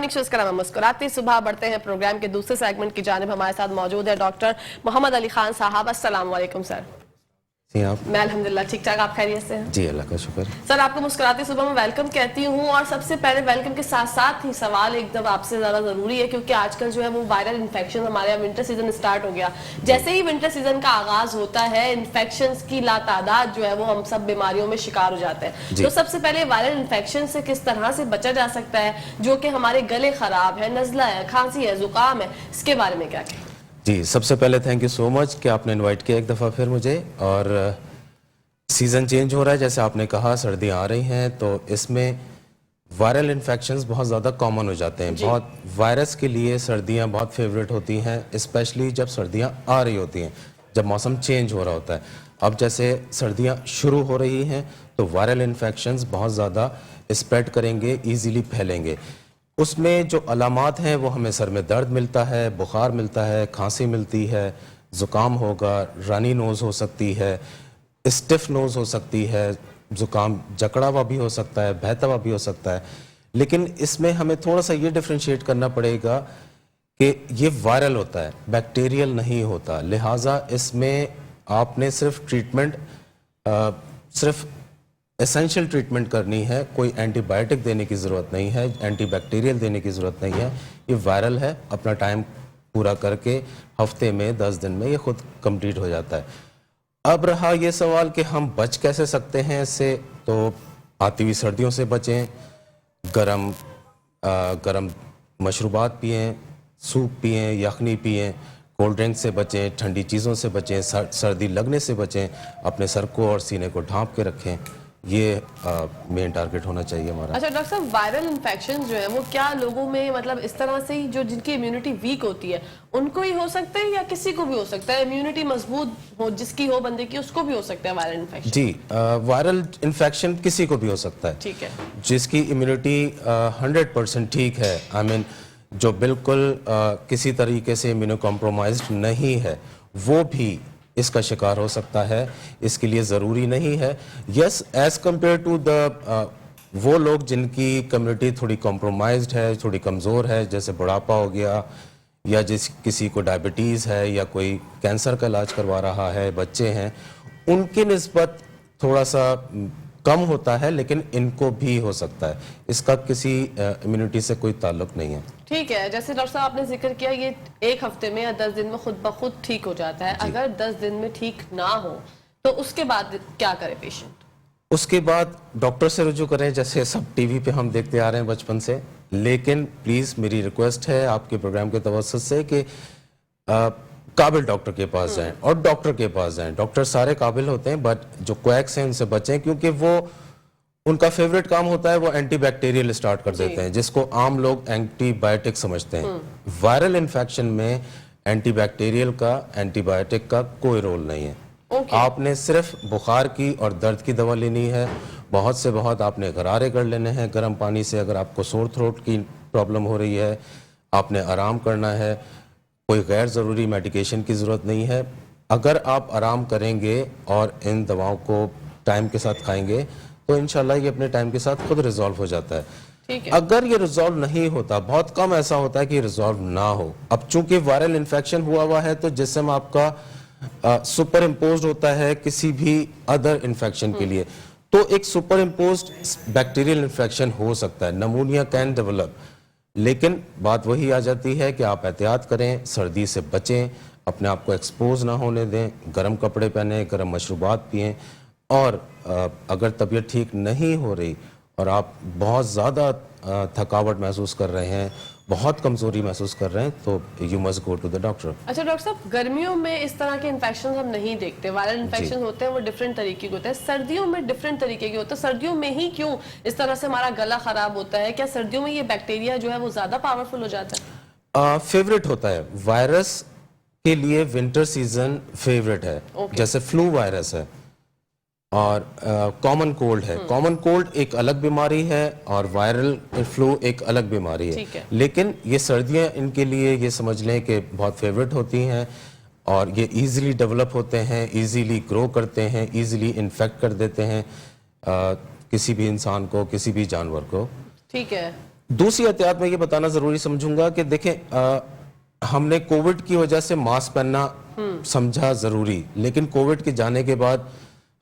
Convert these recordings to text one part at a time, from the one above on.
Morning shows का नाम मुस्कुराती सुबह बढ़ते हैं प्रोग्राम के दूसरे सेगमेंट की जानिब। हमारे साथ मौजूद है डॉक्टर मोहम्मद अली खान साहब। अस्सलाम वालेकुम सर। आप? मैं अल्हम्दुलिल्लाह ठीक ठाक, आप खैरियत से हैं? जी अल्लाह का शुक्र। सर आपको मुस्कुराती सुबह में वेलकम कहती हूँ, और सबसे पहले वेलकम के साथ साथ ही सवाल एकदम आपसे ज़्यादा ज़रूरी है, क्योंकि आजकल जो है वो वायरल इन्फेक्शन, हमारे यहाँ विंटर सीजन स्टार्ट हो गया। जैसे ही विंटर सीजन का आगाज होता है, इन्फेक्शन की लातादाद जो है वो हम सब बीमारियों में शिकार हो जाते हैं। तो सबसे पहले वायरल इन्फेक्शन से किस तरह से बचा जा सकता है, जो कि हमारे गले खराब है, नज़ला है, खांसी है, जुकाम है, इसके बारे में क्या कहें? जी सबसे पहले थैंक यू सो मच कि आपने इनवाइट किया एक दफ़ा फिर मुझे। और सीज़न चेंज हो रहा है, जैसे आपने कहा सर्दियाँ आ रही हैं, तो इसमें वायरल इन्फेक्शंस बहुत ज़्यादा कॉमन हो जाते हैं। बहुत वायरस के लिए सर्दियाँ बहुत फेवरेट होती हैं, स्पेशली जब सर्दियाँ आ रही होती हैं, जब मौसम चेंज हो रहा होता है। अब जैसे सर्दियाँ शुरू हो रही हैं तो वायरल इन्फेक्शंस बहुत ज़्यादा स्प्रेड करेंगे, ईजीली फैलेंगे। उसमें जो अलामात हैं वो हमें सर में दर्द मिलता है, बुखार मिलता है, खांसी मिलती है, ज़ुकाम होगा, रनी नोज़ हो सकती है, स्टिफ नोज़ हो सकती है, ज़ुकाम जकड़ा हुआ भी हो सकता है, बहता हुआ भी हो सकता है। लेकिन इसमें हमें थोड़ा सा ये डिफ्रेंशिएट करना पड़ेगा कि ये वायरल होता है, बैक्टीरियल नहीं होता। लिहाजा इसमें आपने सिर्फ ट्रीटमेंट सिर्फ एसेंशियल ट्रीटमेंट करनी है, कोई एंटीबायोटिक देने की ज़रूरत नहीं है, एंटीबैक्टीरियल देने की ज़रूरत नहीं है। ये वायरल है, अपना टाइम पूरा करके हफ्ते में 10 दिन में ये खुद कंप्लीट हो जाता है। अब रहा ये सवाल कि हम बच कैसे सकते हैं इससे, तो आती हुई सर्दियों से बचें, गरम मशरूबात पिएं, सूप पिएं, यखनी पिएं, कोल्ड ड्रिंक से बचें, ठंडी चीज़ों से बचें, सर्दी लगने से बचें, अपने सर को और सीने को ढांप के रखें। ये मेन टारगेट होना चाहिए हमारा। अच्छा डॉक्टर साहब, वायरल इन्फेक्शन जो है वो क्या लोगों में, मतलब इस तरह से ही जो जिनकी इम्यूनिटी वीक होती है उनको ही हो सकता है, या किसी को भी हो सकता है? इम्यूनिटी मजबूत हो जिसकी हो बंदे की, उसको भी हो सकता है वायरल इन्फेक्शन? जी वायरल इन्फेक्शन किसी को भी हो सकता है। ठीक है। जिसकी इम्यूनिटी 100% ठीक है, आई मीन जो बिल्कुल किसी तरीके से इम्यूनो कॉम्प्रोमाइज्ड नहीं है, वो भी इसका शिकार हो सकता है। इसके लिए ज़रूरी नहीं है, yes as compare to the वो लोग जिनकी कम्युनिटी थोड़ी कॉम्प्रोमाइज्ड है, थोड़ी कमज़ोर है, जैसे बुढ़ापा हो गया, या किसी को डायबिटीज़ है, या कोई कैंसर का इलाज करवा रहा है, बच्चे हैं, उनकी निस्बत थोड़ा सा कम होता है, लेकिन इनको भी हो सकता है। इसका किसी इम्यूनिटी से कोई ताल्लुक नहीं है। ठीक है, जैसे डॉक्टर साहब आपने जिक्र किया ये एक हफ्ते में या 10 दिन में खुद ब खुद ठीक हो जाता है। अगर 10 दिन में ठीक ना हो तो उसके बाद क्या करे पेशेंट? उसके बाद डॉक्टर से रुजू करें, जैसे सब टीवी पे हम देखते आ रहे हैं बचपन से। लेकिन प्लीज़ मेरी रिक्वेस्ट है आपके प्रोग्राम के तवज्जुह से कि काबिल डॉक्टर के पास जाएं और डॉक्टर के पास जाएं। डॉक्टर सारे काबिल होते हैं, बट जो क्वैक्स हैं उनसे बचें, क्योंकि वो उनका फेवरेट काम होता है, वो एंटीबैक्टीरियल स्टार्ट कर देते हैं, जिसको आम लोग एंटीबायोटिक समझते हैं। वायरल इन्फेक्शन में एंटीबैक्टीरियल का, एंटीबायोटिक का कोई रोल नहीं है। आपने सिर्फ बुखार की और दर्द की दवा लेनी है। बहुत से बहुत आपने गरारे कर लेने हैं गर्म पानी से। अगर आपको सोर थ्रोट की प्रॉब्लम हो रही है, आपने आराम करना है, कोई गैर ज़रूरी मेडिकेशन की ज़रूरत नहीं है। अगर आप आराम करेंगे और इन दवाओं को टाइम के साथ खाएंगे तो इंशाल्लाह ये अपने टाइम के साथ खुद रिजॉल्व हो जाता है। ठीक है। अगर ये रिजॉल्व नहीं होता, बहुत कम ऐसा होता है कि रिजॉल्व ना हो। अब चूंकि वायरल इन्फेक्शन हुआ है तो जिस्म आपका सुपर इम्पोज होता है किसी भी अदर इन्फेक्शन के लिए, तो एक सुपर इम्पोज्ड बैक्टीरियल इन्फेक्शन हो सकता है, नमूनिया कैन डेवलप। लेकिन बात वही आ जाती है कि आप एहतियात करें, सर्दी से बचें, अपने आप को एक्सपोज ना होने दें, गर्म कपड़े पहने, गर्म मशरूबात पिएं। और अगर तबीयत ठीक नहीं हो रही और आप बहुत ज़्यादा थकावट महसूस कर रहे हैं, बहुत कमज़ोरी महसूस कर रहे हैं, तो you must go to the doctor. अच्छा डॉक्टर साहब, गर्मियों में इस तरह के इन्फेक्शन हम नहीं देखते, वायरल इन्फेक्शन होते हैं वो डिफरेंट तरीके के होते हैं। सर्दियों में डिफरेंट तरीके के होते हैं। सर्दियों में ही क्यों इस तरह से हमारा गला खराब होता है? क्या सर्दियों में ये बैक्टीरिया जो है वो ज़्यादा पावरफुल हो जाता है? फेवरेट होता है वायरस के लिए। विंटर सीजन फेवरेट है। जैसे फ्लू वायरस है और कॉमन कोल्ड है। कॉमन कोल्ड एक अलग बीमारी है और वायरल फ्लू एक अलग बीमारी है। लेकिन ये सर्दियां इनके लिए ये समझ लें कि बहुत फेवरेट होती हैं और ये इजीली डेवलप होते हैं, इजीली ग्रो करते हैं, इजीली इन्फेक्ट कर देते हैं किसी भी इंसान को, किसी भी जानवर को। ठीक है। दूसरी एहतियात मैं ये बताना जरूरी समझूंगा कि देखें, हमने कोविड की वजह से मास्क पहनना समझा जरूरी, लेकिन कोविड के जाने के बाद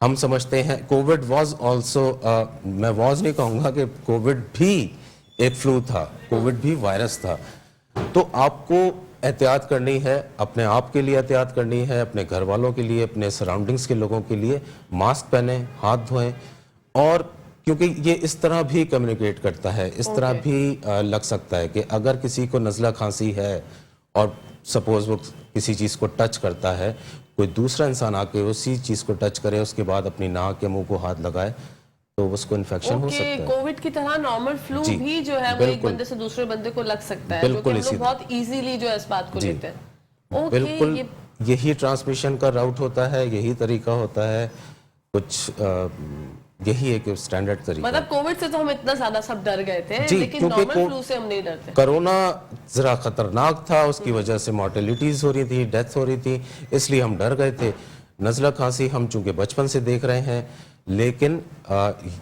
हम समझते हैं कोविड वाज आल्सो, मैं वाज नहीं कहूंगा कि कोविड भी एक फ्लू था, कोविड भी वायरस था। तो आपको एहतियात करनी है, अपने आप के लिए एहतियात करनी है, अपने घर वालों के लिए, अपने सराउंडिंग्स के लोगों के लिए। मास्क पहने, हाथ धोएं, और क्योंकि ये इस तरह भी कम्युनिकेट करता है, इस तरह भी लग सकता है कि अगर किसी को नज़ला खांसी है और सपोज वो किसी चीज़ को टच करता है, कोई दूसरा इंसान आके उसी चीज़ को टच करे, उसके बाद अपनी नाक या मुंह को हाथ लगाए, तो उसको इन्फेक्शन हो सकता है। कोविड की तरह नॉर्मल फ्लू भी जो है वो एक बंदे से दूसरे बंदे को लग सकता है, जो कि हम लोग बहुत इजीली जो है इस बात को लेते हैं। बिल्कुल, यही ट्रांसमिशन का राउट होता है, यही तरीका होता है, कुछ यही एक स्टैंडर्ड तरीका। मतलब कोविड से तो हम इतना ज्यादा सब डर गए थे, लेकिन नॉर्मल फ्लू से हम नहीं डरते। कोरोना जरा खतरनाक था, उसकी वजह से मॉर्टेलिटीज हो रही थी, डेथ हो रही थी, इसलिए हम डर गए थे। नज़ला खांसी हम चूंकि बचपन से देख रहे हैं, लेकिन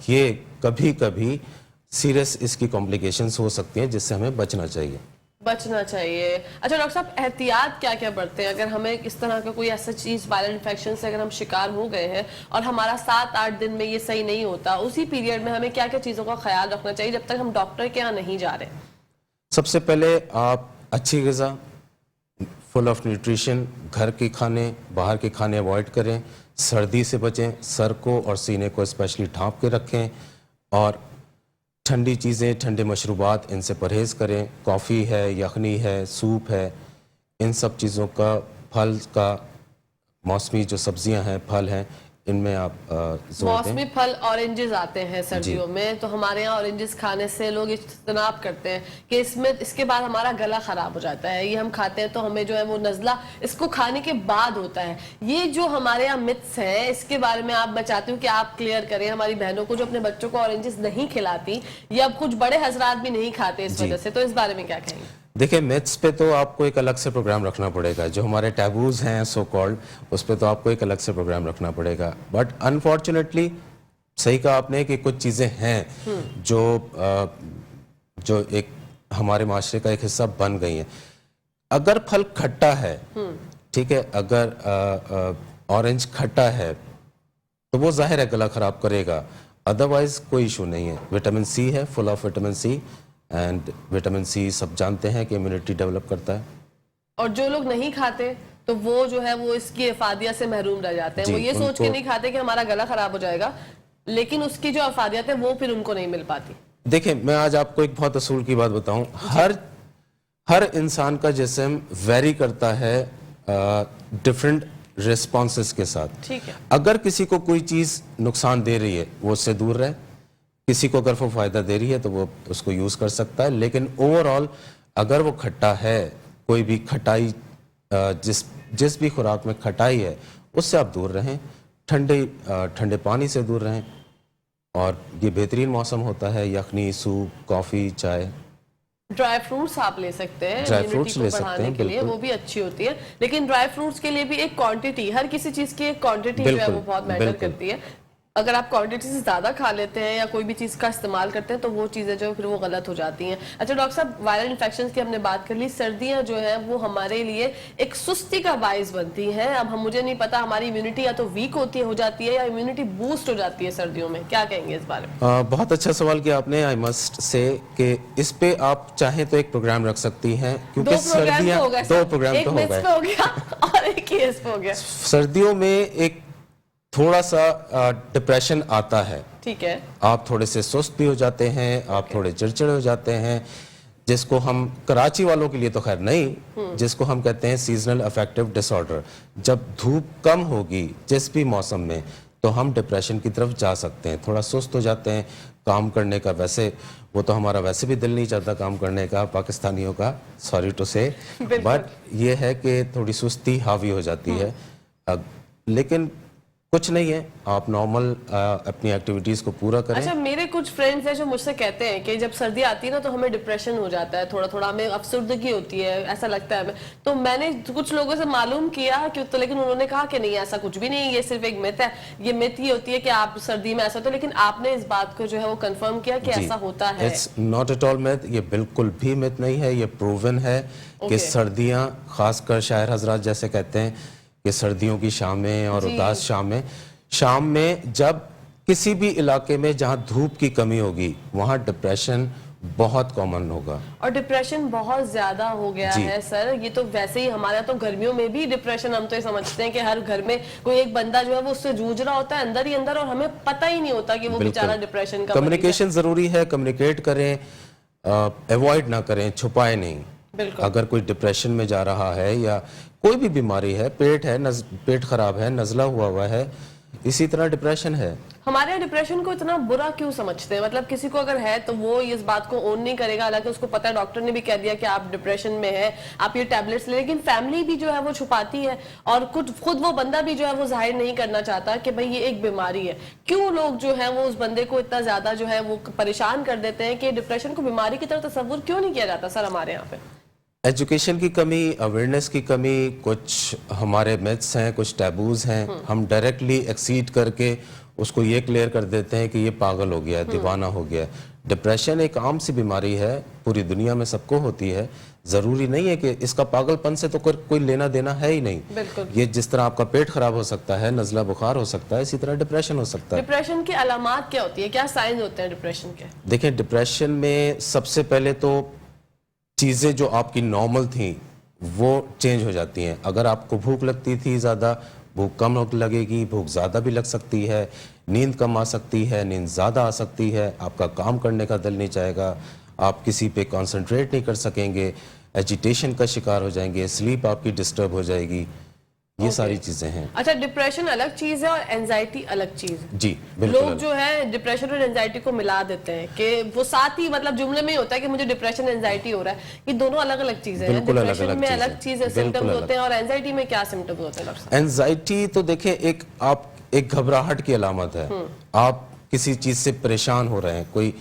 ये कभी कभी सीरियस इसकी कॉम्प्लिकेशंस हो सकती हैं, जिससे हमें बचना चाहिए। अच्छा डॉक्टर साहब, एहतियात क्या क्या बरतें अगर हमें इस तरह का कोई ऐसा चीज वायरल इन्फेक्शन से अगर हम शिकार हो गए हैं और हमारा 7-8 दिन में ये सही नहीं होता, उसी पीरियड में हमें क्या क्या चीजों का ख्याल रखना चाहिए जब तक हम डॉक्टर के यहाँ नहीं जा रहे? सबसे पहले आप अच्छी ग़िज़ा, फुल ऑफ न्यूट्रिशन, घर के खाने, बाहर के खाने अवॉइड करें, सर्दी से बचें, सर को और सीने को स्पेशली ढांप के रखें, और ठंडी चीज़ें, ठंडे मशरूबात, इनसे परहेज़ करें। कॉफ़ी है, यखनी है, सूप है, इन सब चीज़ों का, फल का, मौसमी जो सब्जियां हैं, फल हैं, इनमें आप जोर दें। मौसमी फल ऑरेंजेस आते हैं सर्दियों में, तो हमारे यहाँ ऑरेंजेस खाने से लोग इज्तनाब करते हैं कि इसके बाद हमारा गला खराब हो जाता है, ये हम खाते हैं तो हमें जो है वो नज़ला इसको खाने के बाद होता है। ये जो हमारे यहाँ मिथ्स हैं, इसके बारे में मैं चाहती हूँ कि आप क्लियर करें हमारी बहनों को जो अपने बच्चों को ऑरेंजेस नहीं खिलाती, या कुछ बड़े हजरात भी नहीं खाते इस वजह से, तो इस बारे में क्या कहेंगे? देखिए, मिथ्स पे तो आपको एक अलग से प्रोग्राम रखना पड़ेगा। जो हमारे टैबूज हैं सो कॉल्ड, उस पे तो आपको एक अलग से प्रोग्राम रखना पड़ेगा। बट अनफॉर्चुनेटली सही कहा आपने कि कुछ चीज़ें हैं जो एक हमारे माशरे का एक हिस्सा बन गई हैं। अगर फल खट्टा है, ठीक है, अगर ऑरेंज खट्टा है तो वो जाहिर है गला खराब करेगा, अदरवाइज कोई इशू नहीं है। विटामिन सी है, full of vitamin C, and vitamin C सब जानते हैं कि इम्यूनिटी डेवलप करता है। और जो लोग नहीं खाते तो वो जो है वो इसकी अफादियत से महरूम रह जाते हैं। वो ये सोच के नहीं खाते कि हमारा गला खराब हो जाएगा, लेकिन उसकी जो अफादियत है वो फिर उनको नहीं मिल पाती। देखिए, मैं आज आपको एक बहुत असूल की बात बताऊं, हर इंसान का जिस्म वेरी करता है डिफरेंट रिस्पॉन्सेस के साथ। ठीक है, अगर किसी को कोई चीज़ नुकसान दे रही है वो उससे दूर रहे, किसी को अगर वो फ़ायदा दे रही है तो वो उसको यूज़ कर सकता है। लेकिन ओवरऑल अगर वो खट्टा है, कोई भी खटाई, जिस भी खुराक में खटाई है उससे आप दूर रहें, ठंडे पानी से दूर रहें। और ये बेहतरीन मौसम होता है, यखनी, सूप, कॉफ़ी, चाय। ड्राई फ्रूट्स आप ले सकते हैं, ड्राई फ्रूट्स ले सकते हैं, के लिए वो भी अच्छी होती है, लेकिन ड्राई फ्रूट्स के लिए भी एक क्वांटिटी, हर किसी चीज की एक क्वांटिटी जो है वो बहुत मैटर करती है। अगर आप क्वांटिटी से ज्यादा खा लेते हैं या कोई भी चीज का इस्तेमाल करते हैं तो वो चीजें जो फिर वो गलत हो जाती हैं। अच्छा डॉक्टर साहब, वायरल इन्फेक्शन की हमने बात कर ली, सर्दियां जो है वो हमारे लिए एक सुस्ती का बाइस बनती हैं। अब मुझे नहीं पता हमारी इम्यूनिटी या तो वीक हो जाती है या इम्यूनिटी बूस्ट हो जाती है सर्दियों में, क्या कहेंगे इस बारे में? बहुत अच्छा सवाल किया आपने। आई मस्ट से कि इस पे आप चाहें तो एक प्रोग्राम रख सकती हैं, क्योंकि सर्दियां, 2 प्रोग्राम तो हो गए और एक इस पे हो गया। सर्दियों में एक थोड़ा सा डिप्रेशन आता है, ठीक है, आप थोड़े से सुस्त भी हो जाते हैं, आप थोड़े चिड़चिड़े हो जाते हैं, जिसको हम, कराची वालों के लिए तो खैर नहीं, जिसको हम कहते हैं सीजनल अफेक्टिव डिसऑर्डर। जब धूप कम होगी जिस भी मौसम में, तो हम डिप्रेशन की तरफ जा सकते हैं, थोड़ा सुस्त हो जाते हैं। काम करने का, वैसे वो तो हमारा वैसे भी दिल नहीं चाहता काम करने का, पाकिस्तानियों का, सॉरी टू से, बट ये है कि थोड़ी सुस्ती हावी हो जाती है। लेकिन कुछ नहीं है, आप नॉर्मल अपनी एक्टिविटीज को पूरा करें। अच्छा, मेरे कुछ फ्रेंड्स हैं जो मुझसे कहते हैं कि जब सर्दी आती है ना तो हमें डिप्रेशन हो जाता है, थोड़ा थोड़ा हमें अफसर्दगी होती है, ऐसा लगता है हमें। तो मैंने कुछ लोगों से मालूम किया कि तो लेकिन उन्होंने कहा कि नहीं, ऐसा कुछ भी नहीं, ये सिर्फ एक मिथ है। ये मिथ ये होती है कि आप सर्दी में ऐसा होता है, लेकिन आपने इस बात को जो है वो कंफर्म किया कि ऐसा होता है। It's not at all myth, ये बिल्कुल भी मिथ नहीं है, ये प्रूवन है कि सर्दियां, खासकर शायर हजरात जैसे कहते हैं कि सर्दियों की शामें और उदास शाम में जब किसी भी इलाके में जहां धूप की कमी होगी वहां डिप्रेशन बहुत कॉमन होगा। और डिप्रेशन बहुत ज्यादा हो गया है सर, ये तो वैसे ही हमारे यहाँ तो गर्मियों में भी डिप्रेशन, हम तो ये समझते हैं कि हर घर में कोई एक बंदा जो है वो उससे जूझ रहा होता है अंदर ही अंदर, और हमें पता ही नहीं होता कि वो बेचारा डिप्रेशन का। कम्युनिकेशन जरूरी है, कम्युनिकेट करें, अवॉइड ना करें, छुपाए नहीं। अगर कोई डिप्रेशन में जा रहा है या कोई भी बीमारी है, पेट खराब है, नजला हुआ है, इसी तरह डिप्रेशन है। हमारे यहाँ डिप्रेशन को इतना बुरा क्यों समझते हैं? मतलब किसी को अगर है तो वो इस बात को ओन नहीं करेगा, हालांकि उसको पता है, डॉक्टर ने भी कह दिया कि आप डिप्रेशन में है, आप ये टैबलेट्स ले, लेकिन फैमिली भी जो है वो छुपाती है, और खुद वो बंदा भी जो है वो जाहिर नहीं करना चाहता कि भाई ये एक बीमारी है। क्यों लोग जो है वो उस बंदे को इतना ज्यादा जो है वो परेशान कर देते हैं कि डिप्रेशन को बीमारी की तरह तस्वुर क्यों नहीं किया जाता सर हमारे यहाँ पे? एजुकेशन की कमी, अवेयरनेस की कमी, कुछ हमारे मिथ्स हैं, कुछ टैबूज हैं, हम डायरेक्टली एक्सीड करके उसको ये क्लियर कर देते हैं कि ये पागल हो गया, दीवाना हो गया। डिप्रेशन एक आम सी बीमारी है, पूरी दुनिया में सबको होती है, जरूरी नहीं है कि इसका पागलपन से तो कोई लेना देना है ही नहीं। ये जिस तरह आपका पेट खराब हो सकता है, नजला बुखार हो सकता है, इसी तरह डिप्रेशन हो सकता है। डिप्रेशन की अलामात क्या होती है, क्या साइंस होते हैं डिप्रेशन के? देखिए, डिप्रेशन में सबसे पहले तो चीज़ें जो आपकी नॉर्मल थी वो चेंज हो जाती हैं। अगर आपको भूख लगती थी ज़्यादा, भूख कम लगेगी, भूख ज़्यादा भी लग सकती है, नींद कम आ सकती है, नींद ज़्यादा आ सकती है, आपका काम करने का दिल नहीं चाहेगा, आप किसी पे कंसंट्रेट नहीं कर सकेंगे, एजिटेशन का शिकार हो जाएंगे, स्लीप आपकी डिस्टर्ब हो जाएगी, ये सारी चीजें हैं। अच्छा, डिप्रेशन अलग चीज है और एंजाइटी अलग चीज है। जी बिल्कुल। लोग जो है डिप्रेशन और एंजाइटी को मिला देते हैं कि वो साथ ही, मतलब जुमले में ही होता है कि मुझे डिप्रेशन एंजाइटी हो रहा है। ये दोनों अलग अलग चीजें हैं। डिप्रेशन में अलग चीज है, सिम्टम्स होते हैं, और एंजाइटी में क्या सिम्टम्स होते हैं? एंजाइटी तो देखें, एक घबराहट की अलामत है। आप किसी चीज से परेशान हो रहे हैं,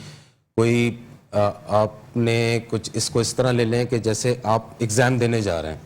कोई आपने कुछ, इसको इस तरह ले लें कि जैसे आप एग्जाम देने जा रहे हैं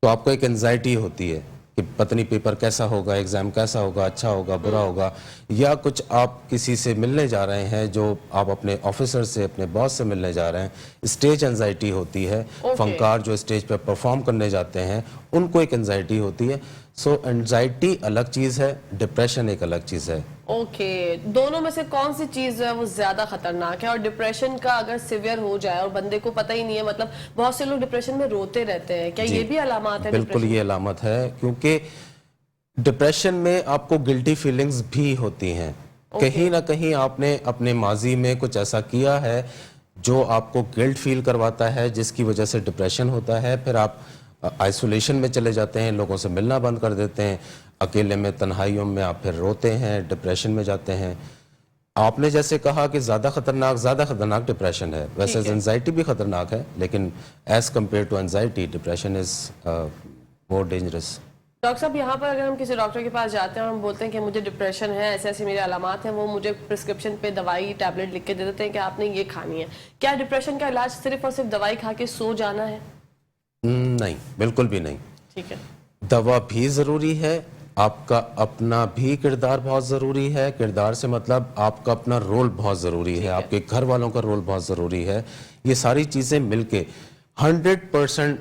तो आपको एक एंजाइटी होती है कि पता नहीं पेपर कैसा होगा, एग्जाम कैसा होगा, अच्छा होगा, बुरा होगा, या कुछ आप किसी से मिलने जा रहे हैं, जो आप अपने ऑफिसर से, अपने बॉस से मिलने जा रहे हैं, स्टेज एंजाइटी होती है। फनकार जो स्टेज पर परफॉर्म करने जाते हैं उनको एक एंजाइटी होती है। सो एंजाइटी अलग चीज है, डिप्रेशन एक अलग चीज है। ओके, दोनों में से कौन सी चीज जो है वो ज्यादा खतरनाक है? और डिप्रेशन का अगर सिवियर हो जाए और बंदे को पता ही नहीं है, मतलब बहुत से लोग डिप्रेशन में रोते रहते हैं, क्या ये भी अलामत है? बिल्कुल, ये अलामत है, क्योंकि डिप्रेशन में आपको गिल्टी फीलिंग्स भी होती हैं। कहीं ना कहीं आपने अपने माजी में कुछ ऐसा किया है जो आपको गिल्ट फील करवाता है, जिसकी वजह से डिप्रेशन होता है। फिर आप आइसोलेशन में चले जाते हैं, लोगों से मिलना बंद कर देते हैं, अकेले में, तन्हाइयों में आप फिर रोते हैं, डिप्रेशन में जाते हैं। आपने जैसे कहा कि ज़्यादा खतरनाक डिप्रेशन है, वैसे एंजाइटी भी खतरनाक है, लेकिन as compare to anxiety depression is more dangerous. Doctor साहब, यहाँ पर अगर हम किसी डॉक्टर के पास जाते हैं और हम बोलते हैं कि मुझे डिप्रेशन है, ऐसे ऐसे मेरे अलामात हैं, वो मुझे प्रिस्क्रिप्शन पे दवाई, टैबलेट लिख के दे देते हैं कि आपने ये खानी है, क्या डिप्रेशन का इलाज सिर्फ और सिर्फ दवाई खा के सो जाना है? नहीं, बिल्कुल भी नहीं। ठीक है, दवा भी ज़रूरी है, आपका अपना भी किरदार बहुत ज़रूरी है। किरदार से मतलब आपका अपना रोल बहुत ज़रूरी है, आपके घर वालों का रोल बहुत ज़रूरी है। ये सारी चीज़ें मिलके 100%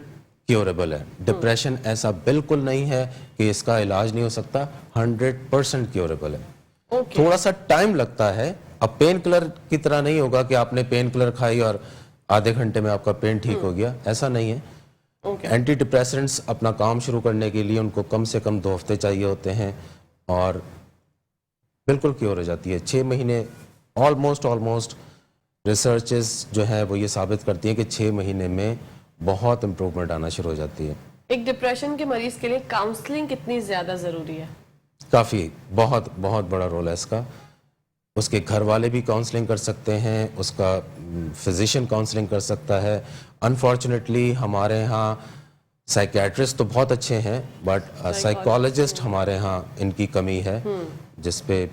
क्योरेबल है। डिप्रेशन ऐसा बिल्कुल नहीं है कि इसका इलाज नहीं हो सकता, 100% क्योरेबल है। थोड़ा सा टाइम लगता है, अब पेन किलर की तरह नहीं होगा कि आपने पेन किलर खाई और आधे घंटे में आपका पेन ठीक हो गया, ऐसा नहीं है। एंटी डिप्रेसेंट्स अपना काम शुरू करने के लिए उनको कम से कम 2 हफ्ते चाहिए होते हैं और बिल्कुल क्योर हो जाती है 6 महीने। ऑलमोस्ट रिसर्चेस जो है वो ये साबित करती हैं कि 6 महीने में बहुत इम्प्रूवमेंट आना शुरू हो जाती है। एक डिप्रेशन के मरीज के लिए काउंसलिंग कितनी ज्यादा जरूरी है? काफ़ी, बहुत बड़ा रोल है इसका। उसके घर वाले भी काउंसलिंग कर सकते हैं, उसका फिजिशियन काउंसलिंग कर सकता है। अनफॉर्चुनेटली हमारे यहाँ साइकियाट्रिस्ट तो बहुत अच्छे हैं, बट साइकोलॉजिस्ट हमारे यहाँ इनकी कमी है, जिस पे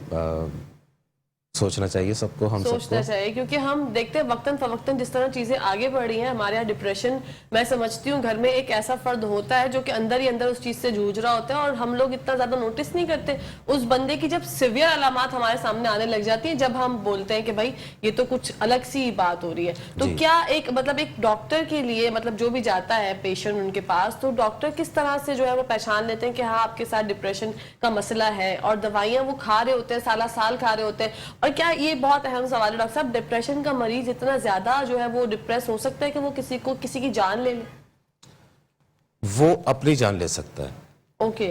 सोचना चाहिए सबको, हम सोचना सबको। चाहिए, क्योंकि हम देखते हैं वक्तन फवक्तन जिस तरह चीजें आगे बढ़ रही हैं। हमारे यहाँ डिप्रेशन, मैं समझती हूँ घर में एक ऐसा फर्द होता है जो कि अंदर ही अंदर उस चीज से जूझ रहा होता है, और हम लोग इतना ज्यादा नोटिस नहीं करते उस बंदे की जब सिवियर अलामात हमारे सामने आने लग जाती है, जब हम बोलते हैं कि भाई ये तो कुछ अलग सी बात हो रही है। तो जी। क्या एक मतलब एक डॉक्टर के लिए, मतलब जो भी जाता है पेशेंट उनके पास, तो डॉक्टर किस तरह से जो है वो पहचान लेते हैं कि हाँ आपके साथ डिप्रेशन का मसला है, और दवाइयां वो खा रहे होते हैं, साला साल खा रहे होते हैं? और क्या ये बहुत अहम सवाल है डॉक्टर साहब, डिप्रेशन का मरीज इतना ज्यादा जो है वो डिप्रेस हो सकता है कि वो किसी की जान ले ले? वो अपनी जान ले सकता है। ओके।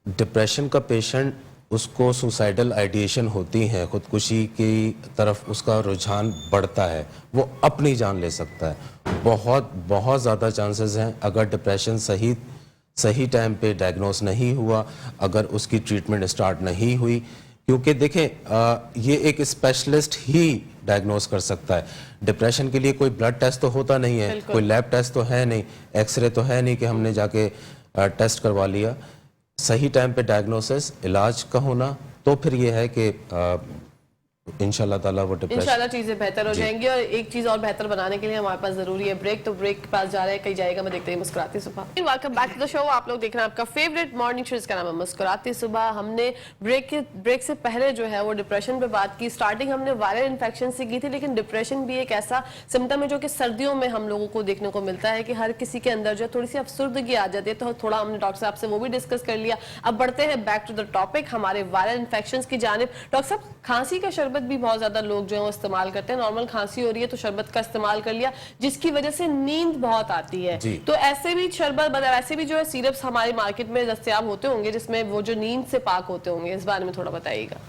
डिप्रेशन का पेशेंट, उसको सुसाइडल आइडिएशन होती है, खुदकुशी की तरफ उसका रुझान बढ़ता है, वो अपनी जान ले सकता है। बहुत बहुत ज़्यादा चांसेस हैं, अगर डिप्रेशन सही टाइम पे डायग्नोस नहीं हुआ, अगर उसकी ट्रीटमेंट स्टार्ट नहीं हुई, क्योंकि देखें ये एक स्पेशलिस्ट ही डायग्नोस कर सकता है। डिप्रेशन के लिए कोई ब्लड टेस्ट तो होता नहीं है, कोई लैब टेस्ट तो है नहीं, एक्सरे तो है नहीं कि हमने जाके टेस्ट करवा लिया। सही टाइम पे डायग्नोसिस, इलाज का होना, तो फिर ये है कि इंशाल्लाह ताला वो डिप्रेशन, इंशाल्लाह चीजें बेहतर हो जाएंगी। और एक चीज और बेहतर बनाने के लिए हमारे पास जरूरी है ब्रेक, तो ब्रेक के पास जा रहे हैं, कहीं जाएगा मैं देखते ही मुस्कुराती सुबह। Welcome back to the show. आप लोग देख रहे हैं आपका फेवरेट मॉर्निंग शो, जिसका नाम है मुस्कुराती सुबह। हमने ब्रेक से पहले जो है वो डिप्रेशन पे बात की। स्टार्टिंग हमने वायरल इन्फेक्शन से की थी, लेकिन डिप्रेशन भी एक ऐसा सिम्टम है जो कि सर्दियों में हम लोगों को देखने को मिलता है कि हर किसी के अंदर जो थोड़ी सी अफसुर्दगी आ जाती है। तो थोड़ा हमने डॉक्टर साहब से वो भी डिस्कस कर लिया। अब बढ़ते हैं बैक टू द टॉपिक, हमारे वायरल इन्फेक्शन की जानिब। डॉक्टर साहब, खांसी का शरबत भी बहुत ज्यादा लोग जो है वो इस्तेमाल करते हैं। नॉर्मल खांसी हो रही है तो शरबत का इस्तेमाल कर लिया, जिसकी वजह से नींद बहुत आती है। तो ऐसे भी शरबत, मतलब ऐसे भी जो है सिरप्स हमारे मार्केट में दस्तयाब होते होंगे जिसमें वो जो नींद से पाक होते होंगे, इस बारे में थोड़ा बताइएगा।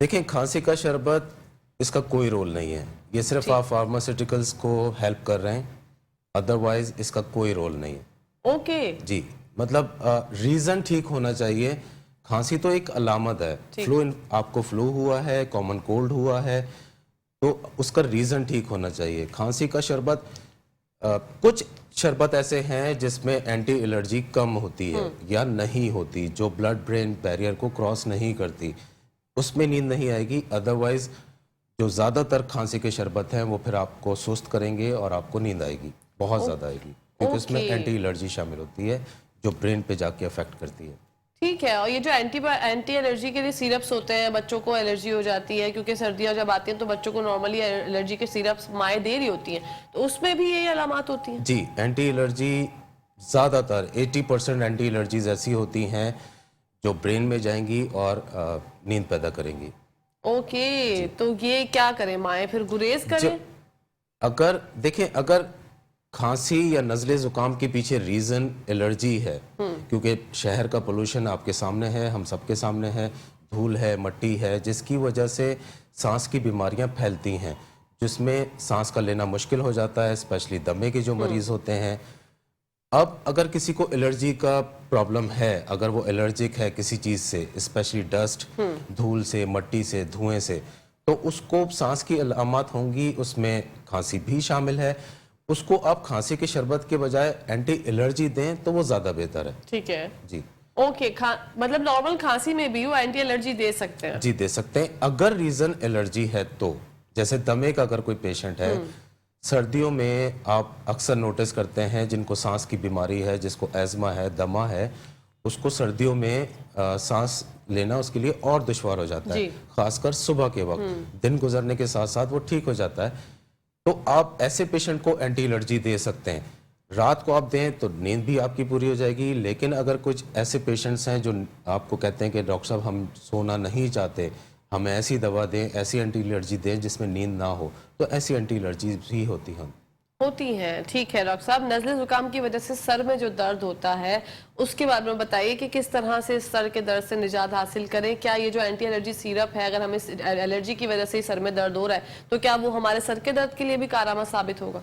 देखिए, खांसी का शरबत, इसका कोई रोल नहीं है, ये सिर्फ आप फार्मास्यूटिकल्स को हेल्प कर रहे हैं, अदरवाइज इसका कोई रोल नहीं है। ओके जी, मतलब रीजन ठीक होना चाहिए। खांसी तो एक अलामत है, आपको फ्लू हुआ है, कॉमन कोल्ड हुआ है, तो उसका रीजन ठीक होना चाहिए। खांसी का शरबत, कुछ शरबत ऐसे हैं जिसमें एंटी एलर्जी कम होती है या नहीं होती, जो ब्लड ब्रेन बैरियर को क्रॉस नहीं करती, उसमें नींद नहीं आएगी। अदरवाइज जो ज्यादातर खांसी के शरबत हैं वो फिर आपको सुस्त करेंगे और आपको नींद आएगी, बहुत ज्यादा आएगी, क्योंकि उसमें एंटी एलर्जी शामिल होती है जो ब्रेन पे जाके अफेक्ट करती है। ठीक है। और ये जो एंटी एलर्जी के लिए सिरप्स होते हैं, बच्चों को एलर्जी हो जाती है क्योंकि सर्दियां जब आती हैं तो बच्चों को नॉर्मली एलर्जी के सिरप्स माएँ दे रही होती हैं, तो उसमें भी यही अलामत होती हैं? जी, एंटी एलर्जी ज़्यादातर 80% एंटी एलर्जीज ऐसी होती हैं जो ब्रेन में जाएंगी और नींद पैदा करेंगी। ओके, तो ये क्या करें माएँ, फिर गुरेज करें? अगर देखें, अगर खांसी या नज़ले ज़ुकाम के पीछे रीज़न एलर्जी है, क्योंकि शहर का पोल्यूशन आपके सामने है, हम सबके सामने है, धूल है, मट्टी है, जिसकी वजह से सांस की बीमारियां फैलती हैं, जिसमें सांस का लेना मुश्किल हो जाता है, स्पेशली दमे के जो मरीज़ होते हैं। अब अगर किसी को एलर्जी का प्रॉब्लम है, अगर वो एलर्जिक है किसी चीज़ से, स्पेशली डस्ट, धूल से, मट्टी से, धुएं से, तो उसको सांस की अलामत होंगी, उसमें खांसी भी शामिल है। उसको आप खांसी के शरबत के बजाय एंटी एलर्जी दें तो वो ज्यादा बेहतर है। ठीक है जी, ओके। मतलब नॉर्मल खांसी में भी वो एंटी एलर्जी दे सकते हैं? जी दे सकते हैं, अगर रीजन एलर्जी है तो। जैसे दमे का अगर कोई पेशेंट है, सर्दियों में आप अक्सर नोटिस करते हैं जिनको सांस की बीमारी है, जिसको एज़मा है, दमा है, उसको सर्दियों में सांस लेना उसके लिए और दुश्वार हो जाता है, खासकर सुबह के वक्त। दिन गुजरने के साथ साथ वो ठीक हो जाता है। तो आप ऐसे पेशेंट को एंटी एलर्जी दे सकते हैं। रात को आप दें तो नींद भी आपकी पूरी हो जाएगी। लेकिन अगर कुछ ऐसे पेशेंट्स हैं जो आपको कहते हैं कि डॉक्टर साहब हम सोना नहीं चाहते, हमें ऐसी दवा दें, ऐसी एंटी एलर्जी दें जिसमें नींद ना हो, तो ऐसी एंटी एलर्जी भी होती हैं। ठीक है डॉक्टर साहब, नज़ले जुकाम की वजह से सर में जो दर्द होता है उसके बारे में बताइए कि किस तरह से सर के दर्द से निजात हासिल करें। क्या ये जो एंटी एलर्जी सिरप है, अगर हमें एलर्जी की वजह से ही सर में दर्द हो रहा है, तो क्या वो हमारे सर के दर्द के लिए भी कारआमद साबित होगा?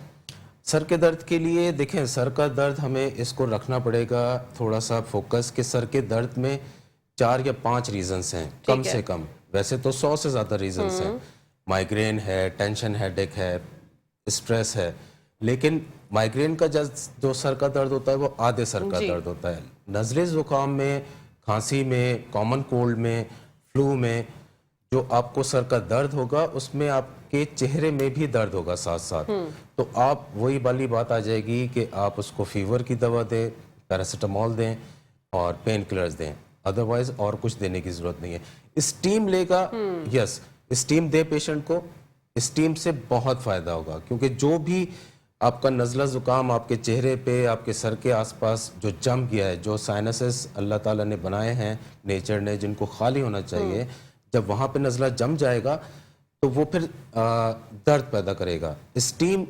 सर के दर्द के लिए देखें, सर का दर्द हमें इसको रखना पड़ेगा थोड़ा सा फोकस, के सर के दर्द में 4 या 5 रीजंस हैं कम से कम, वैसे तो 100 से ज्यादा रीजंस हैं। माइग्रेन है, टेंशन हेडेक है, स्ट्रेस है, लेकिन माइग्रेन का जो सर का दर्द होता है वो आधे सर का जी। दर्द होता है। नज़ले ज़ुकाम में, खांसी में, कॉमन कोल्ड में, फ्लू में जो आपको सर का दर्द होगा उसमें आपके चेहरे में भी दर्द होगा साथ साथ। तो आप वही वाली बात आ जाएगी कि आप उसको फीवर की दवा दें, पैरासीटामोल दें और पेन किलर्स दें, अदरवाइज और कुछ देने की जरूरत नहीं है। स्टीम लेगा, यस स्टीम दे पेशेंट को, स्टीम से बहुत फायदा होगा क्योंकि जो भी आपका नज़ला ज़ुकाम आपके चेहरे पे, आपके सर के आसपास जो जम गया है, जो साइनसेस अल्लाह ताला ने बनाए हैं नेचर ने, जिनको खाली होना चाहिए, जब वहाँ पे नज़ला जम जाएगा तो वो फिर दर्द पैदा करेगा। स्टीम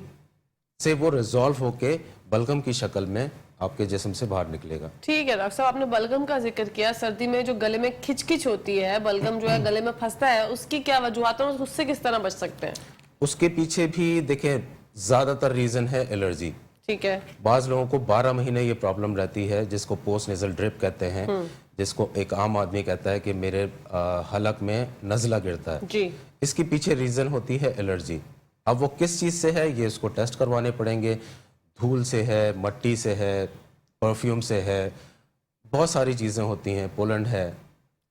से वो रिजॉल्व होके बलगम की शक्ल में आपके जिस्म से बाहर निकलेगा। ठीक है डॉक्टर साहब, आपने बलगम का जिक्र किया। सर्दी में जो गले में खिचखिच होती है, बलगम जो है गले में फंसता है, उसकी क्या वजूहत है और उससे किस तरह बच सकते हैं? उसके पीछे भी देखें ज़्यादातर रीज़न है एलर्जी। ठीक है। बाज़ लोगों को 12 महीने ये प्रॉब्लम रहती है जिसको पोस्ट नेजल ड्रिप कहते हैं, जिसको एक आम आदमी कहता है कि मेरे हलक में नज़ला गिरता है। जी। इसके पीछे रीज़न होती है एलर्जी। अब वो किस चीज़ से है ये इसको टेस्ट करवाने पड़ेंगे। धूल से है, मट्टी से है, परफ्यूम से है, बहुत सारी चीज़ें होती हैं, पोलैंड है।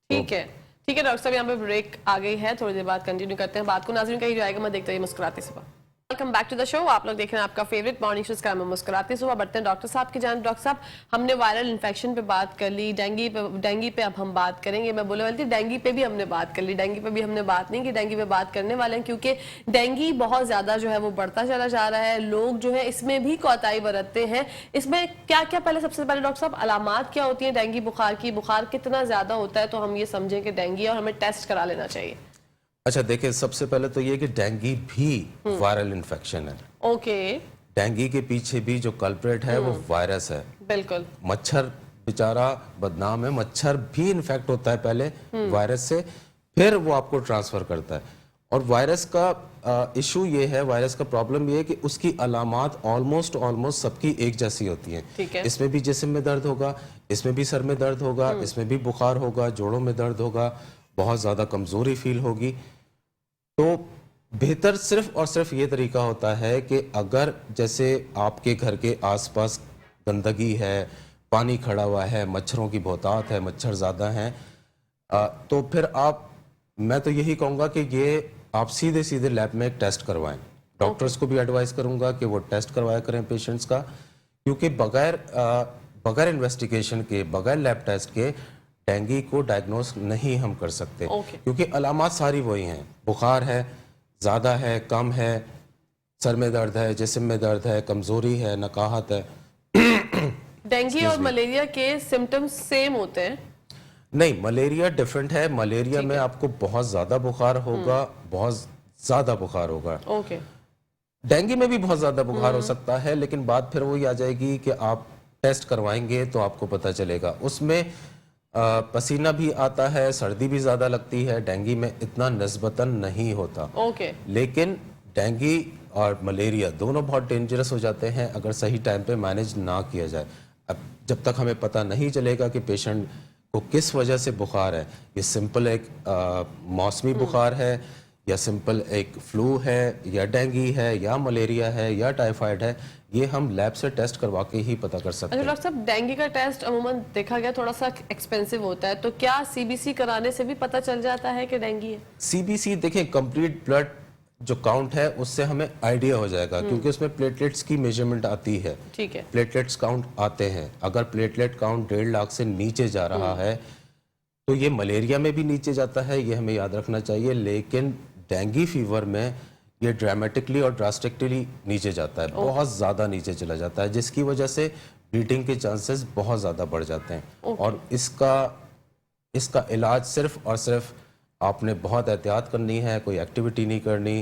ठीक है डॉक्टर साहब, यहाँ पे ब्रेक आ गई है, थोड़ी देर बाद कंटिन्यू करते हैं बात को। नाज़रीन कहीं जाएगा मैं देखते रहिए मुस्कुराते सुबह। Welcome back to the show. आप लोग देख रहे हैं आपका फेवरेट मॉर्निंग शो में मुस्कुराते सुबह। बढ़ते हैं डॉक्टर साहब की जान। डॉक्टर साहब, हमने वायरल इन्फेक्शन पे बात कर ली, डेंगी पे अब हम बात करेंगे। मैं बोले वाली थी डेंगी पे भी हमने बात कर ली, डेंगी पे भी हमने बात नहीं की, डेंगी पे बात करने वाले हैं क्योंकि डेंगी बहुत ज्यादा जो है वो बढ़ता चला जा रहा है। लोग जो है इसमें भी कोताही बरतते हैं। इसमें क्या क्या पहले सबसे पहले डॉक्टर साहब अलामात क्या होती है डेंगी बुखार की? बुखार कितना ज्यादा होता है तो हम ये समझें कि डेंगी और हमें टेस्ट करा लेना चाहिए? अच्छा देखिए, सबसे पहले तो ये कि डेंगी भी वायरल इन्फेक्शन है। ओके। डेंगी के पीछे भी जो कल्प्रेट है वो वायरस है। बिल्कुल। मच्छर बेचारा बदनाम है, मच्छर भी इन्फेक्ट होता है पहले वायरस से, फिर वो आपको ट्रांसफर करता है। और वायरस का इशू ये है, वायरस का प्रॉब्लम ये है कि उसकी अलामात ऑलमोस्ट सबकी एक जैसी होती हैं। ठीक है। इसमें भी जिस्म में दर्द होगा, इसमें भी सर में दर्द होगा, इसमें भी बुखार होगा, जोड़ों में दर्द होगा, बहुत ज़्यादा कमज़ोरी फील होगी। तो बेहतर सिर्फ और सिर्फ ये तरीका होता है कि अगर जैसे आपके घर के आसपास गंदगी है, पानी खड़ा हुआ है, मच्छरों की बहुतात है, मच्छर ज़्यादा हैं, तो फिर मैं तो यही कहूँगा कि ये आप सीधे सीधे लैब में एक टेस्ट करवाएं। डॉक्टर्स को भी एडवाइस करूँगा कि वो टेस्ट करवाया करें पेशेंट्स का, क्योंकि बगैर इन्वेस्टिगेशन के, बगैर लैब टेस्ट के डेंगी को डायग्नोस नहीं हम कर सकते। क्योंकि अलामात सारी वही हैं, बुखार है, ज़्यादा है, कम है, सर में दर्द है, जिस्म में दर्द है, कमज़ोरी है, नकाहत है। डेंगी और मलेरिया के सिम्टम्स सेम होते हैं? नहीं, मलेरिया डिफरेंट है। मलेरिया में आपको बहुत ज़्यादा बुखार होगा, बहुत ज़्यादा बुखार होगा। ओके। डेंगी में भी बहुत ज़्यादा बुखार हो सकता है, लेकिन बात फिर वही आ जाएगी कि आप टेस्ट करवाएंगे तो आपको पता चलेगा। उसमें पसीना भी आता है, सर्दी भी ज़्यादा लगती है, डेंगी में इतना निस्बतन नहीं होता। ओके। लेकिन डेंगी और मलेरिया दोनों बहुत डेंजरस हो जाते हैं अगर सही टाइम पे मैनेज ना किया जाए। अब जब तक हमें पता नहीं चलेगा कि पेशेंट को किस वजह से बुखार है, ये सिंपल एक मौसमी बुखार है या सिंपल एक फ्लू है या डेंगी है या मलेरिया है या टाइफाइड है, ये हम लैब से टेस्ट करवा के ही पता कर सकते हैं। डॉक्टर साहब, डेंगी का टेस्ट अमूमन देखा गया थोड़ा सा एक्सपेंसिव होता है, तो क्या सीबीसी कराने से भी पता चल जाता है कि डेंगी है? सीबीसी देखें, कंप्लीट ब्लड जो काउंट है उससे हमें आइडिया हो जाएगा, क्योंकि उसमें प्लेटलेट्स की मेजरमेंट आती है। ठीक है। प्लेटलेट्स काउंट आते हैं। अगर प्लेटलेट काउंट 1.5 लाख से नीचे जा रहा है तो ये मलेरिया में भी नीचे जाता है, ये हमें याद रखना चाहिए। लेकिन डेंगी फीवर में ये ड्रामेटिकली और ड्रास्टिकली नीचे जाता है, बहुत ज़्यादा नीचे चला जाता है, जिसकी वजह से ब्लीडिंग के चांसेस बहुत ज़्यादा बढ़ जाते हैं। और इसका इलाज सिर्फ और सिर्फ आपने बहुत एहतियात करनी है, कोई एक्टिविटी नहीं करनी,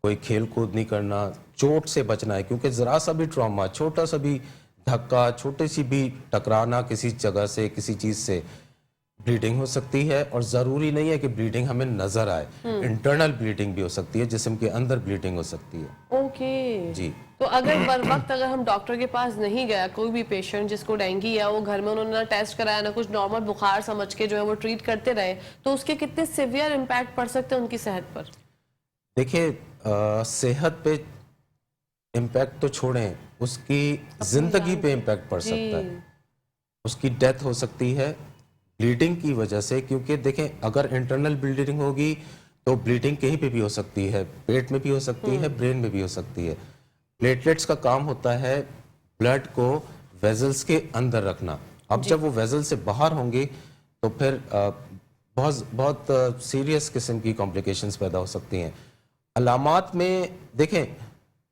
कोई खेल कूद नहीं करना, चोट से बचना है, क्योंकि ज़रा सा भी ट्रॉमा, छोटा सा भी धक्का, छोटी सी भी टकराना किसी जगह से, किसी चीज़ से ब्लीडिंग हो सकती है। और ज़रूरी नहीं है कि ब्लीडिंग हमें नज़र आए, इंटरनल ब्लीडिंग भी हो सकती है, जिस्म के अंदर ब्लीडिंग हो सकती है। ओके जी। तो अगर बर वक्त अगर हम डॉक्टर के पास नहीं गया, कोई भी पेशेंट जिसको डेंगी है, वो घर में उन्होंने ना टेस्ट कराया ना कुछ, नॉर्मल बुखार समझ के जो है वो ट्रीट करते रहे, तो उसके कितने सिवियर इम्पैक्ट पड़ सकते हैं उनकी सेहत पर? देखिए, सेहत पे इम्पैक्ट तो छोड़ें, उसकी जिंदगी पे इम्पैक्ट पड़ सकता है। उसकी डेथ हो सकती है ब्लीडिंग की वजह से, क्योंकि देखें अगर इंटरनल ब्लीडिंग होगी तो ब्लीडिंग कहीं पे भी हो सकती है, पेट में भी हो सकती है, ब्रेन में भी हो सकती है। प्लेटलेट्स का काम होता है ब्लड को वेजल्स के अंदर रखना। अब जब वो वेजल से बाहर होंगी तो फिर बहुत सीरियस किस्म की कॉम्प्लिकेशंस पैदा हो सकती हैं। अलामात में देखें,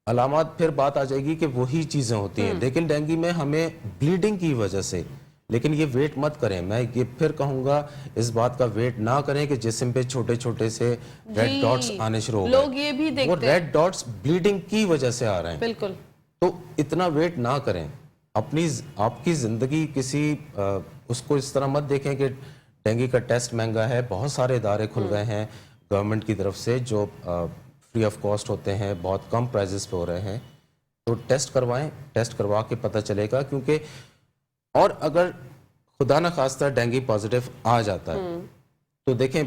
अलामात फिर बात आ जाएगी कि वही चीज़ें होती हैं, लेकिन डेंगू में हमें ब्लीडिंग की वजह से, लेकिन ये वेट मत करें। मैं ये फिर कहूँगा इस बात का वेट ना करें कि जिस्म पे छोटे छोटे से रेड डॉट्स आने शुरू हो गए। लोग ये भी देखते वो रेड डॉट्स ब्लीडिंग की वजह से आ रहे हैं। बिल्कुल। तो इतना वेट ना करें। आपकी ज़िंदगी किसी उसको इस तरह मत देखें कि डेंगू का टेस्ट महंगा है। बहुत सारे इदारे खुल गए हैं गवर्नमेंट की तरफ से जो फ्री ऑफ कॉस्ट होते हैं, बहुत कम प्राइजेस पे हो रहे हैं। तो टेस्ट करवाएं, टेस्ट करवा के पता चलेगा। क्योंकि और अगर खुदा न खास्ता डेंगू पॉजिटिव आ जाता है तो देखें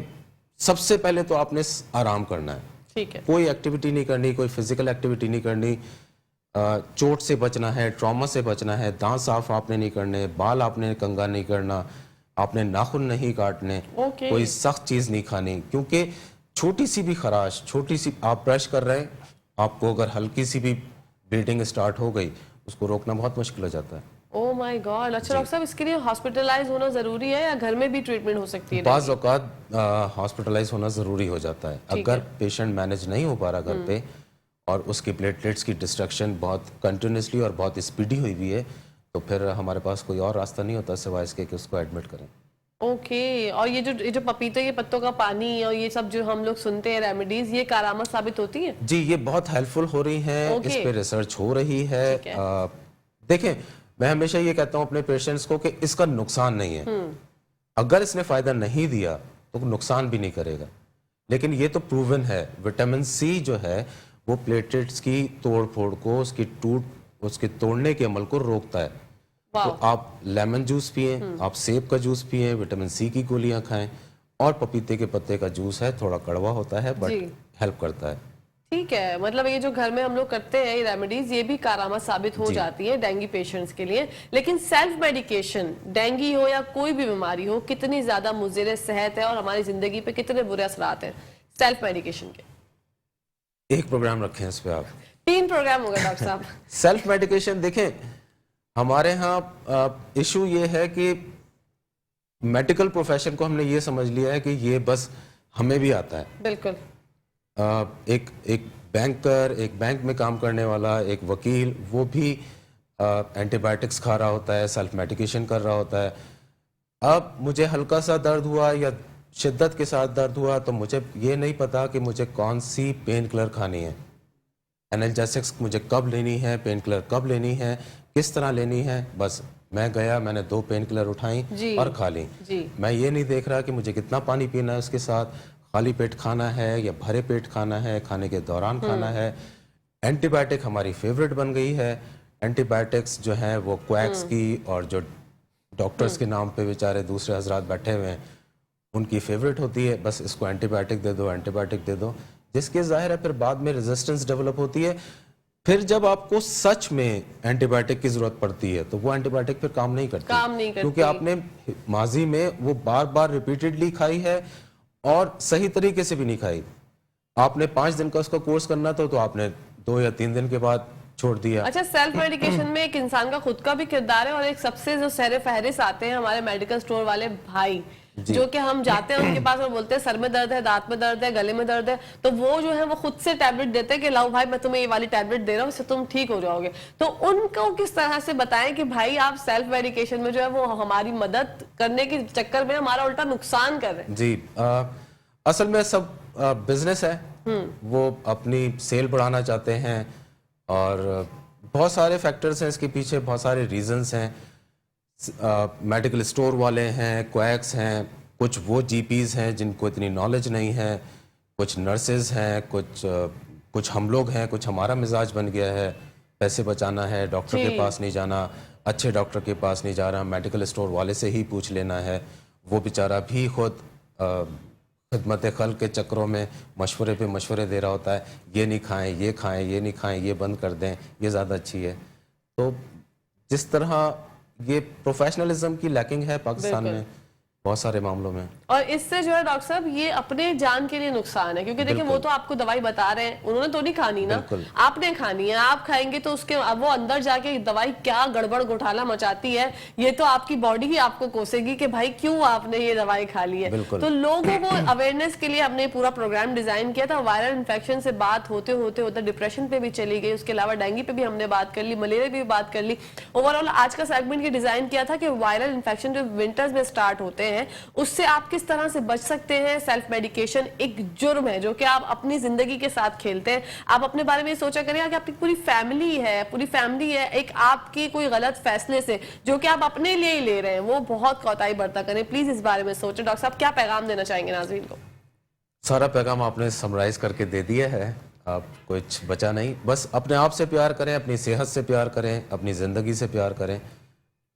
सबसे पहले तो आपने आराम करना है। ठीक है। कोई एक्टिविटी नहीं करनी, कोई फिजिकल एक्टिविटी नहीं करनी, चोट से बचना है, ट्रॉमा से बचना है, दांत साफ आपने नहीं करने, बाल आपने कंघा नहीं करना, आपने नाखून नहीं काटने, कोई सख्त चीज नहीं खानी। क्योंकि छोटी सी भी खराश, छोटी सी आप ब्रश कर रहे हैं, आपको अगर हल्की सी भी ब्लीडिंग स्टार्ट हो गई, उसको रोकना बहुत मुश्किल हो जाता है। Oh my God. अच्छा डॉक्टर साहब, इसके लिए हॉस्पिटलाइज होना जरूरी है या घर में भी ट्रीटमेंट हो सकती है? बाज़ औक़ात हॉस्पिटलाइज होना ज़रूरी हो जाता है। अगर पेशेंट मैनेज नहीं हो पा रहा घर पे और उसकी प्लेटलेट्स की डिस्ट्रक्शन बहुत कंटिन्यूसली और बहुत स्पीडी हुई हुई है, तो फिर हमारे पास कोई और रास्ता नहीं होता सिवाय इसके कि उसको एडमिट करें। ओके। और ये जो पपीते के पत्तों का पानी और ये सब जो हम लोग सुनते हैं रेमेडीज, ये कारआमद साबित होती है? जी, ये बहुत हेल्पफुल हो रही हैं। इस पे रिसर्च हो रही है। देखें, मैं हमेशा ये कहता हूँ अपने पेशेंट्स को कि इसका नुकसान नहीं है। अगर इसने फायदा नहीं दिया तो नुकसान भी नहीं करेगा। लेकिन ये तो प्रूवन है, विटामिन सी जो है वो प्लेटलेट्स की तोड़ फोड़ को, उसके तोड़ने के अमल को रोकता है। तो आप लेमन जूस पिएं, आप सेब का जूस पिएं, विटामिन सी की गोलियां खाएं, और पपीते के पत्ते का जूस है, थोड़ा कड़वा होता है बट हेल्प करता है। ठीक है। मतलब ये जो घर में हम लोग करते हैं ये रेमेडीज, ये भी कारआमद साबित हो जाती है डेंगू पेशेंट्स के लिए। लेकिन सेल्फ मेडिकेशन, डेंगू हो या कोई भी बीमारी हो, कितनी ज्यादा मुज़िर सेहत है और हमारी जिंदगी पे कितने बुरे असरात हैं सेल्फ मेडिकेशन के? एक प्रोग्राम रखें इस पे आप। 3 प्रोग्राम होगा डॉक्टर साहब। सेल्फ मेडिकेशन देखें, हमारे यहाँ इशू ये है कि मेडिकल प्रोफेशन को हमने ये समझ लिया है कि ये बस हमें भी आता है। बिल्कुल। एक बैंकर, एक बैंक में काम करने वाला, एक वकील, वो भी एंटीबायोटिक्स खा रहा होता है, सेल्फ मेडिकेशन कर रहा होता है। अब मुझे हल्का सा दर्द हुआ या शिद्दत के साथ दर्द हुआ तो मुझे ये नहीं पता कि मुझे कौन सी पेन किलर खानी है, एनाल्जेसिक्स मुझे कब लेनी है, पेन किलर कब लेनी है, किस तरह लेनी है। बस मैं गया, मैंने 2 पेन किलर उठाई और खा ली। मैं ये नहीं देख रहा कि मुझे कितना पानी पीना है उसके साथ, खाली पेट खाना है या भरे पेट खाना है, खाने के दौरान खाना है। एंटीबायोटिक हमारी फेवरेट बन गई है। एंटीबायोटिक्स जो है वो क्वैक्स की और जो डॉक्टर्स के नाम पे बेचारे दूसरे हजरात बैठे हुए हैं उनकी फेवरेट होती है। बस इसको एंटीबायोटिक दे दो, एंटीबायोटिक दे दो, जिसके जाहिर है फिर बाद में रेजिस्टेंस डेवलप होती है। फिर जब आपको सच में एंटीबायोटिक की जरूरत पड़ती है तो वो एंटीबायोटिक फिर काम नहीं करती, क्योंकि आपने माजी में वो बार बार रिपीटेडली खाई है और सही तरीके से भी नहीं खाई। आपने 5 दिन का उसका कोर्स करना था तो आपने 2 या 3 दिन के बाद छोड़ दिया। अच्छा, सेल्फ मेडिकेशन में एक इंसान का खुद का भी किरदार है और एक सबसे जो सहरे फहरिस्त आते हैं हमारे मेडिकल स्टोर वाले भाई, जो कि हम जाते हैं उनके पास और बोलते हैं सर में दर्द है, दांत में दर्द है, गले में दर्द है, तो वो जो है वो खुद से टैबलेट देते हैं कि लाओ भाई मैं तुम्हें ये वाली टैबलेट दे रहा हूँ, इससे तुम ठीक हो जाओगे। तो उनको किस तरह से बताएं कि भाई आप सेल्फ मेडिकेशन में जो है वो हमारी मदद करने के चक्कर में हमारा उल्टा नुकसान कर रहे हैं? जी, असल में सब बिजनेस है, वो अपनी सेल बढ़ाना चाहते हैं और बहुत सारे फैक्टर्स हैं इसके पीछे, बहुत सारे रीजंस हैं। मेडिकल स्टोर वाले हैं, क्वैक्स हैं, कुछ वो जीपीज हैं जिनको इतनी नॉलेज नहीं है, कुछ नर्सेज हैं, कुछ हम लोग हैं, कुछ हमारा मिजाज बन गया है पैसे बचाना है, डॉक्टर के पास नहीं जाना, अच्छे डॉक्टर के पास नहीं जा रहा, मेडिकल स्टोर वाले से ही पूछ लेना है। वो बेचारा भी खुद खिदमत खल्क के चक्करों में मशवरे पे मशवरे दे रहा होता है, ये नहीं खाएं, ये खाएं, ये नहीं खाएं, ये बंद कर दें, ये ज़्यादा अच्छी है। तो जिस तरह ये प्रोफेशनलिज्म की लैकिंग है पाकिस्तान में बहुत सारे मामलों में, और इससे जो है डॉक्टर साहब ये अपने जान के लिए नुकसान है, क्योंकि देखिए वो तो आपको दवाई बता रहे हैं, उन्होंने तो नहीं खानी ना, आपने खानी है, आप खाएंगे तो उसके अब वो अंदर जाके दवाई क्या गड़बड़ घोटाला मचाती है, ये तो आपकी बॉडी ही आपको कोसेगी कि भाई क्यों आपने ये दवाई खा ली है। तो लोगों को अवेयरनेस के लिए हमने पूरा प्रोग्राम डिजाइन किया था। वायरल इन्फेक्शन से बात होते होते होते डिप्रेशन पे भी चली गई, उसके अलावा डेंगू पे भी हमने बात कर ली, मलेरिया पे भी बात कर ली। ओवरऑल आज का सेगमेंट ये डिजाइन किया था कि वायरल इन्फेक्शन जो विंटर्स में स्टार्ट होते हैं उससे आप किस तरह से बच सकते हैं। सेल्फ मेडिकेशन एक जुर्म है जो कि आप अपनी जिंदगी के साथ खेलते हैं। आप अपने बारे में सोचा करें कि आपकी पूरी फैमिली है, एक आपकी कोई गलत फैसले से जो कि आप अपने लिए ही ले रहे हैं, वो बहुत कोताही बरता करें। प्लीज इस बारे में सोचें। डॉक्टर साहब क्या पैगाम देना चाहेंगे नाज़रीन को? सारा पैगाम आपने समराइज करके दे दिया है, आप कुछ बचा नहीं। बस अपने आप से प्यार करें, अपनी सेहत से प्यार करें, अपनी जिंदगी से प्यार करें,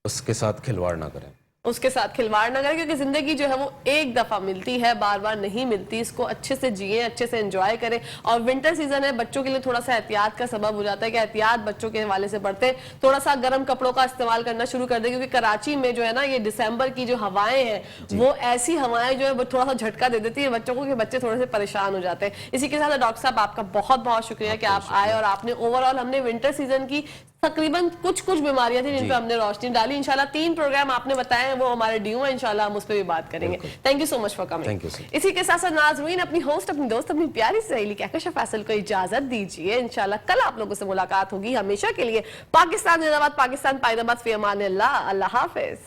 उसके साथ खिलवाड़ ना करें, उसके साथ खिलवाड़ ना करें, क्योंकि जिंदगी जो है वो एक दफा मिलती है, बार बार नहीं मिलती। इसको अच्छे से जिए, अच्छे से एंजॉय करें। और विंटर सीजन है, बच्चों के लिए थोड़ा सा एहतियात का सबब हो जाता है कि एहतियात बच्चों के हवाले से बढ़ते हैं, थोड़ा सा गर्म कपड़ों का इस्तेमाल करना शुरू कर दें, क्योंकि कराची में जो है ना ये दिसंबर की जो हवाएं हैं वो ऐसी हवाएं जो है वो थोड़ा सा झटका दे देती है बच्चों को कि बच्चे थोड़े से परेशान हो जाते हैं। इसी के साथ डॉक्टर साहब आपका बहुत बहुत शुक्रिया कि आप आए और आपने ओवरऑल हमने विंटर सीजन की तकरीबन कुछ बीमारियां थी जिन पे हमने रोशनी डाली। इंशाल्लाह 3 प्रोग्राम आपने बताए हैं वो हमारे ड्यू है, इंशाल्लाह हम उस पर भी बात करेंगे। Thank you so much for coming. इसी के साथ साथ नाज़रीन अपनी होस्ट, अपनी दोस्त, अपनी प्यारी सहेली कहकशा फैसल को इजाजत दीजिए। इंशाल्लाह कल आप लोगों से मुलाकात होगी हमेशा के लिए। पाकिस्तान जिंदाबाद, पाकिस्तान पाइदाबाद, फी अमान अल्लाह। अल्लाह हाफिज।